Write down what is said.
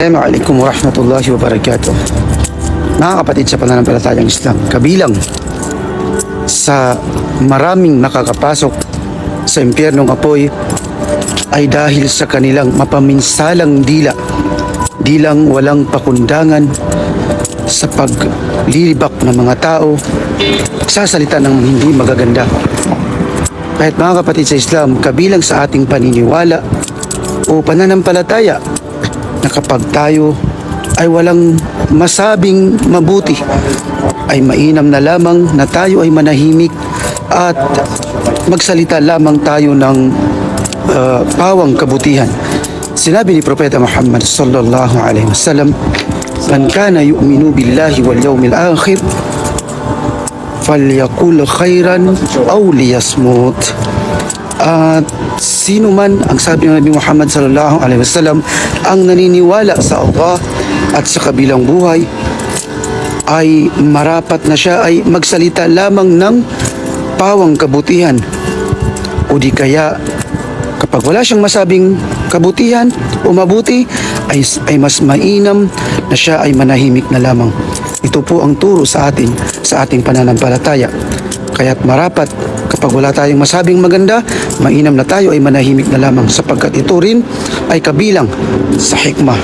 Assalamualaikum warahmatullahi wabarakatuh. Mga kapatid sa pananampalatayang Islam, kabilang sa maraming nakakapasok sa impyernong apoy ay dahil sa kanilang mapaminsalang dilang walang pakundangan sa paglilibak ng mga tao sa salita ng hindi magaganda. Kahit mga kapatid sa Islam, kabilang sa ating paniniwala o pananampalataya na kapag tayo ay walang masabing mabuti, ay mainam na lamang na tayo ay manahimik at magsalita lamang tayo ng pawang kabutihan. Sinabi ni Propeta Muhammad sallallahu alaihi wasallam, "Man kana yu'minu billahi wal yawmil akhir falyaqul khairan aw liyasmut." At sino man, ang sabi ng Nabi Muhammad sallallahu alaihi wasallam, ang naniniwala sa Allah at sa kabilang buhay, ay marapat na siya ay magsalita lamang ng pawang kabutihan, o di kaya kapag wala siyang masabing kabutihan o mabuti, ay mas mainam na siya ay manahimik na lamang. Ito po ang turo sa atin sa ating pananampalataya. Kaya't marapat kapag wala tayong masabing maganda, mainam na tayo ay manahimik na lamang, sapagkat ito rin ay kabilang sa hikmah.